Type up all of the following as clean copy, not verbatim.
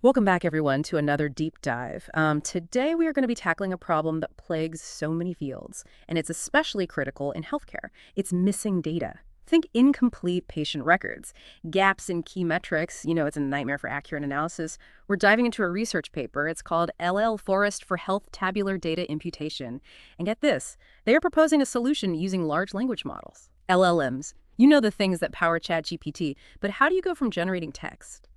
Welcome back, everyone, to another deep dive. Today, we are going to be tackling a problem that plagues so many fields, and it's especially critical in healthcare. It's missing data. Think incomplete patient records, gaps in key metrics. It's a nightmare for accurate analysis. We're diving into a research paper. It's called LL-Forest for Health Tabular Data Imputation. And get this, they are proposing a solution using large language models, LLMs. You know the things that power ChatGPT, but how do you go from generating text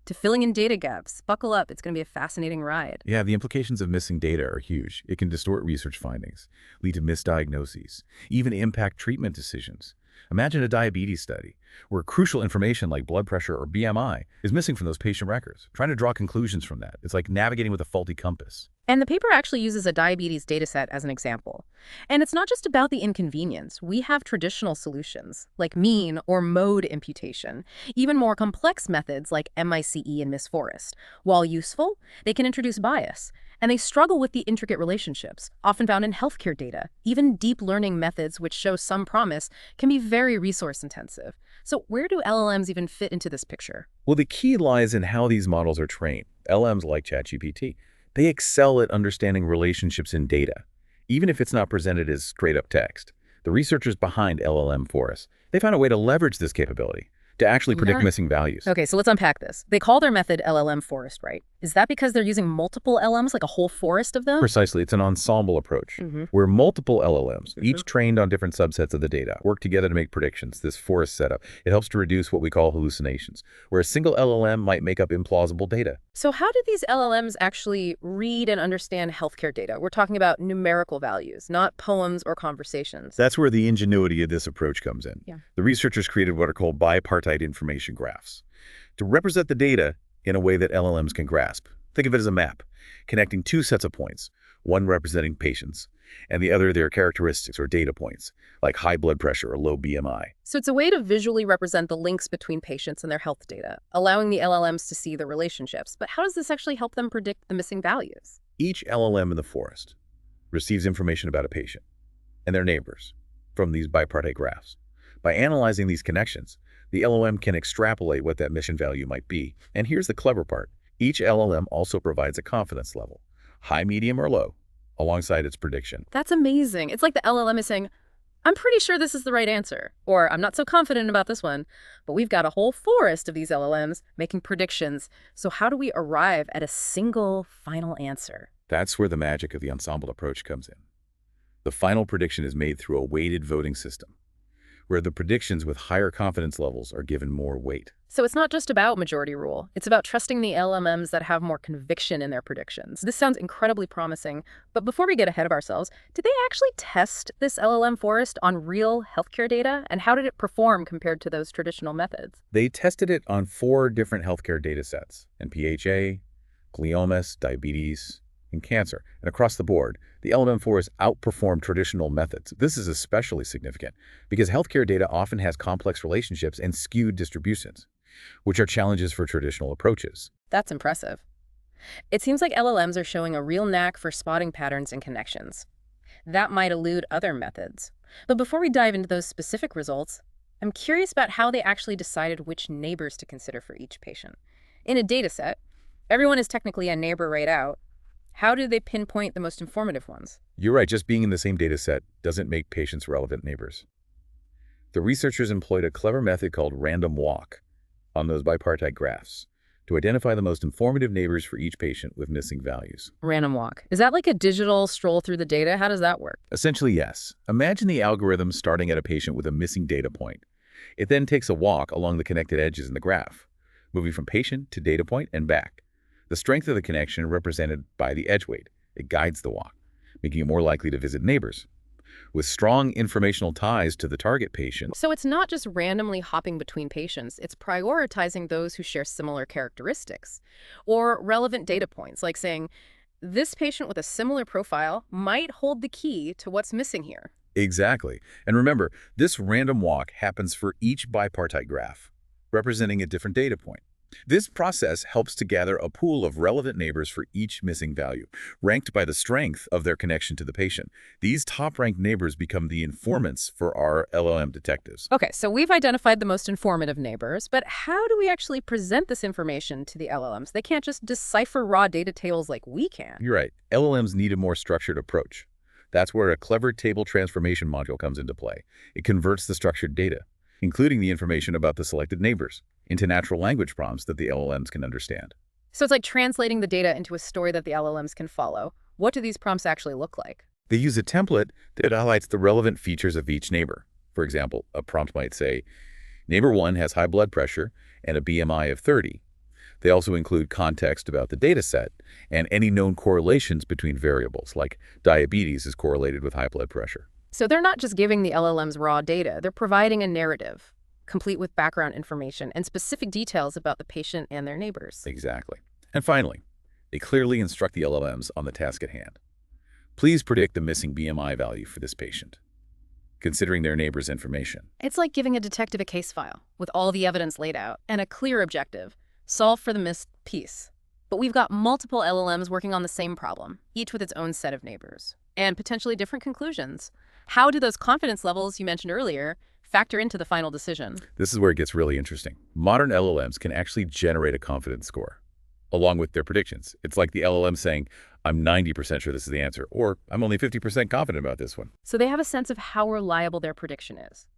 to filling in data gaps? Buckle up, it's going to be a fascinating ride. Yeah, the implications of missing data are huge. It can distort research findings, lead to misdiagnoses, even impact treatment decisions. Imagine a diabetes study where crucial information like blood pressure or BMI is missing from those patient records. Trying to draw conclusions from that, it's like navigating with a faulty compass. And the paper actually uses a diabetes dataset as an example. And it's not just about the inconvenience. We have traditional solutions, like mean or mode imputation, even more complex methods like MICE and Miss Forest. While useful, they can introduce bias. And they struggle with the intricate relationships, often found in healthcare data. Even deep learning methods, which show some promise, can be very resource intensive. So where do LLMs even fit into this picture? Well, the key lies in how these models are trained. LMs like ChatGPT, they excel at understanding relationships in data, even if it's not presented as straight-up text. The researchers behind LLM-Forest, they found a way to leverage this capability to actually predict missing values. Okay, so let's unpack this. They call their method LLM-Forest, right? Is that because they're using multiple LLMs, like a whole forest of them? Precisely, it's an ensemble approach, where multiple LLMs, each trained on different subsets of the data, work together to make predictions. This forest setup, it helps to reduce what we call hallucinations, where a single LLM might make up implausible data. So how do these LLMs actually read and understand healthcare data? We're talking about numerical values, not poems or conversations. That's where the ingenuity of this approach comes in. Yeah. The researchers created what are called bipartite information graphs to represent the data in a way that LLMs can grasp. Think of it as a map, connecting two sets of points, one representing patients, and the other their characteristics or data points, like high blood pressure or low BMI. So it's a way to visually represent the links between patients and their health data, allowing the LLMs to see the relationships. But how does this actually help them predict the missing values? Each LLM in the forest receives information about a patient and their neighbors from these bipartite graphs. By analyzing these connections, the LLM can extrapolate what that mission value might be. And here's the clever part. Each LLM also provides a confidence level, high, medium, or low, alongside its prediction. That's amazing. It's like the LLM is saying, I'm pretty sure this is the right answer, or I'm not so confident about this one, but we've got a whole forest of these LLMs making predictions. So how do we arrive at a single final answer? That's where the magic of the ensemble approach comes in. The final prediction is made through a weighted voting system, where the predictions with higher confidence levels are given more weight. So it's not just about majority rule. It's about trusting the LLMs that have more conviction in their predictions. This sounds incredibly promising, but before we get ahead of ourselves, did they actually test this LLM Forest on real healthcare data? And how did it perform compared to those traditional methods? They tested it on 4 different healthcare data sets, NPHA, gliomas, diabetes, and cancer. And across the board, the LLM-Forest outperformed traditional methods. This is especially significant because healthcare data often has complex relationships and skewed distributions, which are challenges for traditional approaches. That's impressive. It seems like LLMs are showing a real knack for spotting patterns and connections. That might elude other methods. But before we dive into those specific results, I'm curious about how they actually decided which neighbors to consider for each patient. In a data set, everyone is technically a neighbor right out. How do they pinpoint the most informative ones? You're right, just being in the same data set doesn't make patients relevant neighbors. The researchers employed a clever method called random walk on those bipartite graphs to identify the most informative neighbors for each patient with missing values. Random walk. Is that like a digital stroll through the data? How does that work? Essentially, yes. Imagine the algorithm starting at a patient with a missing data point. It then takes a walk along the connected edges in the graph, moving from patient to data point and back. The strength of the connection represented by the edge weight. It guides the walk, making it more likely to visit neighbors with strong informational ties to the target patient. So it's not just randomly hopping between patients, it's prioritizing those who share similar characteristics or relevant data points, like saying, this patient with a similar profile might hold the key to what's missing here. Exactly. And remember, this random walk happens for each bipartite graph, representing a different data point. This process helps to gather a pool of relevant neighbors for each missing value, ranked by the strength of their connection to the patient. These top-ranked neighbors become the informants for our LLM detectives. Okay, so we've identified the most informative neighbors, but how do we actually present this information to the LLMs? They can't just decipher raw data tables like we can. You're right. LLMs need a more structured approach. That's where a clever table transformation module comes into play. It converts the structured data, including the information about the selected neighbors, into natural language prompts that the LLMs can understand. So it's like translating the data into a story that the LLMs can follow. What do these prompts actually look like? They use a template that highlights the relevant features of each neighbor. For example, a prompt might say, Neighbor 1 has high blood pressure and a BMI of 30. They also include context about the data set and any known correlations between variables, like diabetes is correlated with high blood pressure. So they're not just giving the LLMs raw data, they're providing a narrative, complete with background information and specific details about the patient and their neighbors. Exactly. And finally, they clearly instruct the LLMs on the task at hand. Please predict the missing BMI value for this patient, considering their neighbor's information. It's like giving a detective a case file with all the evidence laid out and a clear objective: solve for the missed piece. But we've got multiple LLMs working on the same problem, each with its own set of neighbors, and potentially different conclusions. How do those confidence levels you mentioned earlier factor into the final decision? This is where it gets really interesting. Modern LLMs can actually generate a confidence score, along with their predictions. It's like the LLM saying, I'm 90% sure this is the answer, or I'm only 50% confident about this one. So they have a sense of how reliable their prediction is.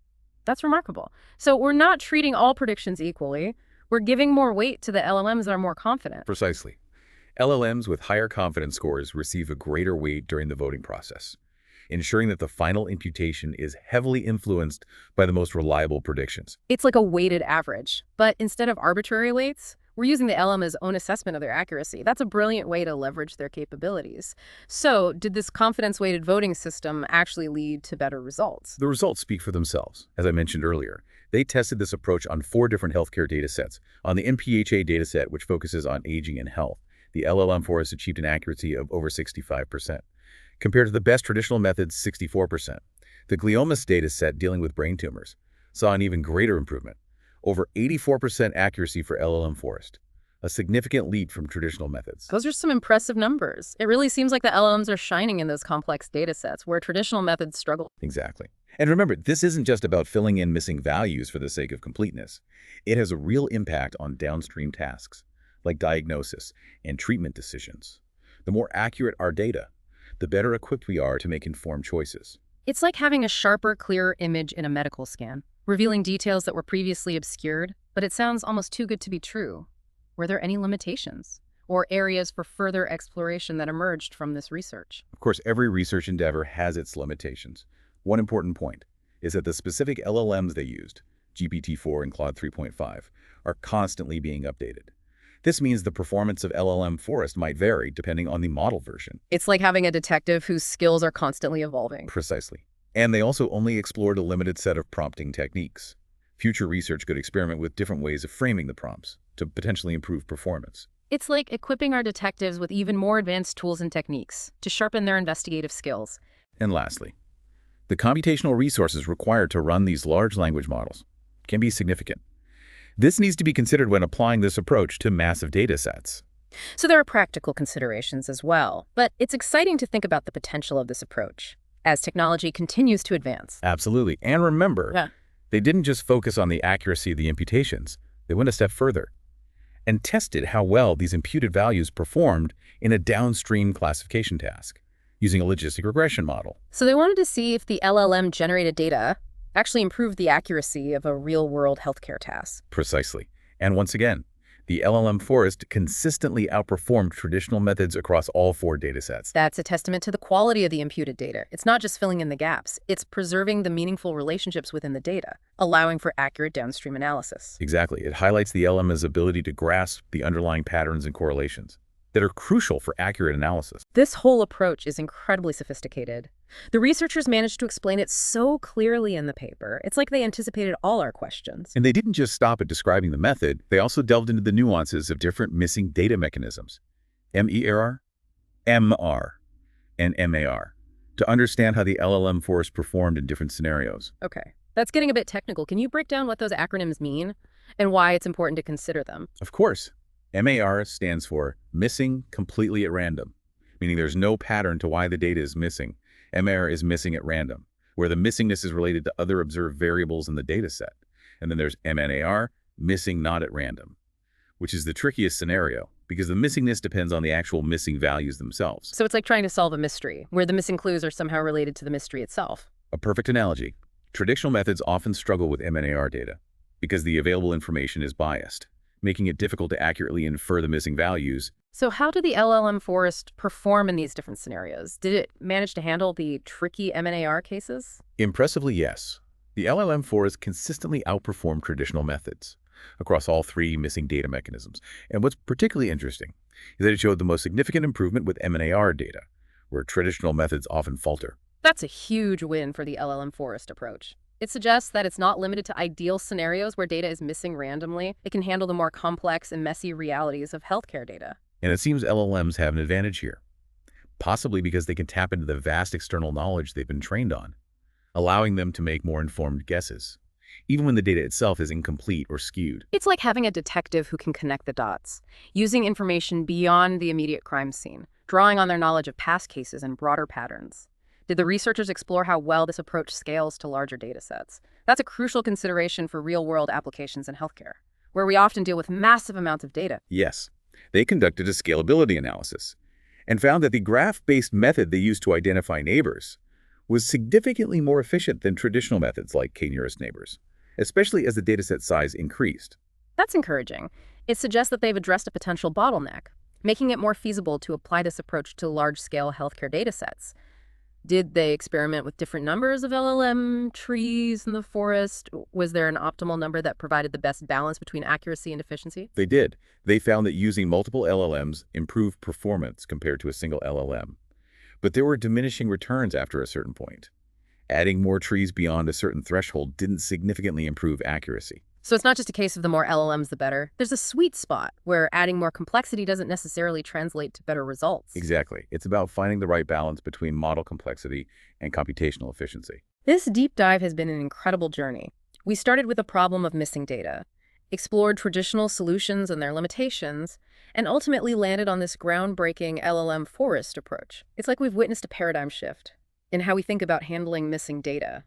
That's remarkable. So we're not treating all predictions equally. We're giving more weight to the LLMs that are more confident. Precisely. LLMs with higher confidence scores receive a greater weight during the voting process, ensuring that the final imputation is heavily influenced by the most reliable predictions. It's like a weighted average, but instead of arbitrary weights, we're using the LLM's own assessment of their accuracy. That's a brilliant way to leverage their capabilities. So did this confidence-weighted voting system actually lead to better results? The results speak for themselves. As I mentioned earlier, they tested this approach on 4 different healthcare data sets. On the MPHA dataset, which focuses on aging and health, the LLM-Forest achieved an accuracy of over 65%, compared to the best traditional methods, 64%. The gliomas dataset, dealing with brain tumors, saw an even greater improvement, over 84% accuracy for LLM-Forest, a significant lead from traditional methods. Those are some impressive numbers. It really seems like the LLMs are shining in those complex data sets where traditional methods struggle. Exactly. And remember, this isn't just about filling in missing values for the sake of completeness. It has a real impact on downstream tasks, like diagnosis and treatment decisions. The more accurate our data, the better equipped we are to make informed choices. It's like having a sharper, clearer image in a medical scan, revealing details that were previously obscured, but it sounds almost too good to be true. Were there any limitations or areas for further exploration that emerged from this research? Of course, every research endeavor has its limitations. One important point is that the specific LLMs they used, GPT-4 and Claude 3.5, are constantly being updated. This means the performance of LLM-Forest might vary depending on the model version. It's like having a detective whose skills are constantly evolving. Precisely. And they also only explored a limited set of prompting techniques. Future research could experiment with different ways of framing the prompts to potentially improve performance. It's like equipping our detectives with even more advanced tools and techniques to sharpen their investigative skills. And lastly, the computational resources required to run these large language models can be significant. This needs to be considered when applying this approach to massive data sets. So there are practical considerations as well, but it's exciting to think about the potential of this approach as technology continues to advance. Absolutely. And remember, they didn't just focus on the accuracy of the imputations. They went a step further and tested how well these imputed values performed in a downstream classification task using a logistic regression model. So they wanted to see if the LLM-generated data actually improved the accuracy of a real-world healthcare task. Precisely. And once again, the LLM-Forest consistently outperformed traditional methods across all 4 datasets. That's a testament to the quality of the imputed data. It's not just filling in the gaps. It's preserving the meaningful relationships within the data, allowing for accurate downstream analysis. Exactly. It highlights the LLM's ability to grasp the underlying patterns and correlations that are crucial for accurate analysis. This whole approach is incredibly sophisticated. The researchers managed to explain it so clearly in the paper. It's like they anticipated all our questions. And they didn't just stop at describing the method. They also delved into the nuances of different missing data mechanisms, MER, MR, and MAR, to understand how the LLM-Forest performed in different scenarios. Okay, that's getting a bit technical. Can you break down what those acronyms mean? and why it's important to consider them. Of course, MAR stands for missing completely at random, meaning there's no pattern to why the data is missing. MAR is missing at random, where the missingness is related to other observed variables in the data set. And then there's MNAR, missing not at random, which is the trickiest scenario because the missingness depends on the actual missing values themselves. So it's like trying to solve a mystery, where the missing clues are somehow related to the mystery itself. A perfect analogy. Traditional methods often struggle with MNAR data because the available information is biased, making it difficult to accurately infer the missing values. So how did the LLM-Forest perform in these different scenarios? Did it manage to handle the tricky MNAR cases? Impressively, yes. The LLM-Forest consistently outperformed traditional methods across all three missing data mechanisms. And what's particularly interesting is that it showed the most significant improvement with MNAR data, where traditional methods often falter. That's a huge win for the LLM-Forest approach. It suggests that it's not limited to ideal scenarios where data is missing randomly. It can handle the more complex and messy realities of healthcare data. And it seems LLMs have an advantage here, possibly because they can tap into the vast external knowledge they've been trained on, allowing them to make more informed guesses, even when the data itself is incomplete or skewed. It's like having a detective who can connect the dots, using information beyond the immediate crime scene, drawing on their knowledge of past cases and broader patterns. Did the researchers explore how well this approach scales to larger data sets? That's a crucial consideration for real-world applications in healthcare, where we often deal with massive amounts of data. Yes, they conducted a scalability analysis and found that the graph-based method they used to identify neighbors was significantly more efficient than traditional methods like k-nearest neighbors, especially as the dataset size increased. That's encouraging. It suggests that they've addressed a potential bottleneck, making it more feasible to apply this approach to large-scale healthcare datasets. Did they experiment with different numbers of LLM trees in the forest? Was there an optimal number that provided the best balance between accuracy and efficiency? They did. They found that using multiple LLMs improved performance compared to a single LLM. But there were diminishing returns after a certain point. Adding more trees beyond a certain threshold didn't significantly improve accuracy. So it's not just a case of the more LLMs, the better. There's a sweet spot where adding more complexity doesn't necessarily translate to better results. Exactly. It's about finding the right balance between model complexity and computational efficiency. This deep dive has been an incredible journey. We started with a problem of missing data, explored traditional solutions and their limitations, and ultimately landed on this groundbreaking LLM-Forest approach. It's like we've witnessed a paradigm shift in how we think about handling missing data.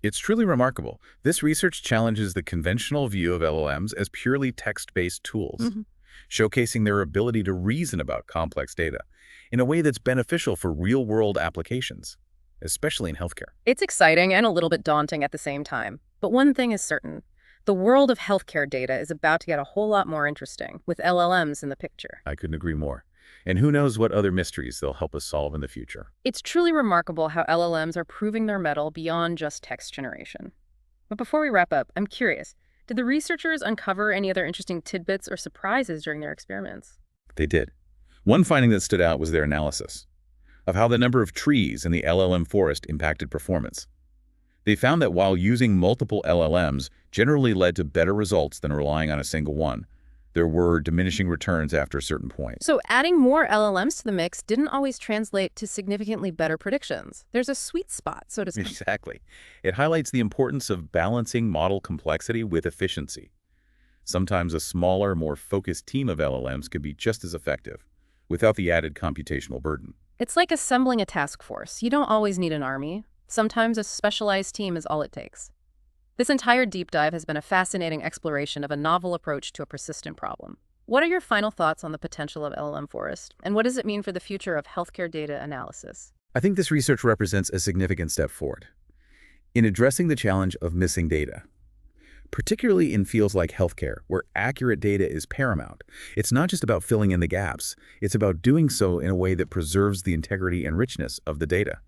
It's truly remarkable. This research challenges the conventional view of LLMs as purely text-based tools, showcasing their ability to reason about complex data in a way that's beneficial for real-world applications, especially in healthcare. It's exciting and a little bit daunting at the same time. But one thing is certain. The world of healthcare data is about to get a whole lot more interesting with LLMs in the picture. I couldn't agree more. And who knows what other mysteries they'll help us solve in the future. It's truly remarkable how LLMs are proving their mettle beyond just text generation. But before we wrap up, I'm curious, did the researchers uncover any other interesting tidbits or surprises during their experiments? They did. One finding that stood out was their analysis of how the number of trees in the LLM-Forest impacted performance. They found that while using multiple LLMs generally led to better results than relying on a single one, there were diminishing returns after a certain point. So adding more LLMs to the mix didn't always translate to significantly better predictions. There's a sweet spot, so to speak. Exactly. It highlights the importance of balancing model complexity with efficiency. Sometimes a smaller, more focused team of LLMs could be just as effective without the added computational burden. It's like assembling a task force. You don't always need an army. Sometimes a specialized team is all it takes. This entire deep dive has been a fascinating exploration of a novel approach to a persistent problem. What are your final thoughts on the potential of LLM-Forest, and what does it mean for the future of healthcare data analysis? I think this research represents a significant step forward in addressing the challenge of missing data, particularly in fields like healthcare, where accurate data is paramount. It's not just about filling in the gaps. It's about doing so in a way that preserves the integrity and richness of the data,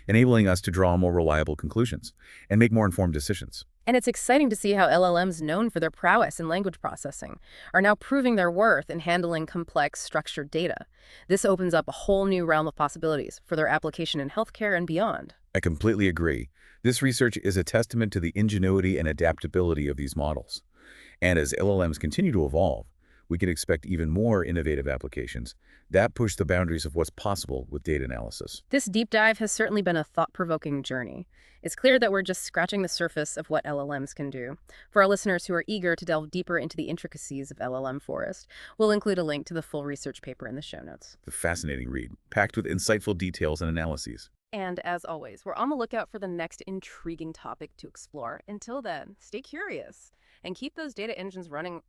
enabling us to draw more reliable conclusions and make more informed decisions. And it's exciting to see how LLMs known for their prowess in language processing are now proving their worth in handling complex, structured data. This opens up a whole new realm of possibilities for their application in healthcare and beyond. I completely agree. This research is a testament to the ingenuity and adaptability of these models. And as LLMs continue to evolve, we can expect even more innovative applications that push the boundaries of what's possible with data analysis. This deep dive has certainly been a thought-provoking journey. It's clear that we're just scratching the surface of what LLMs can do. For our listeners who are eager to delve deeper into the intricacies of LLM-Forest, we'll include a link to the full research paper in the show notes. The fascinating read, packed with insightful details and analyses. And as always, we're on the lookout for the next intriguing topic to explore. Until then, stay curious and keep those data engines running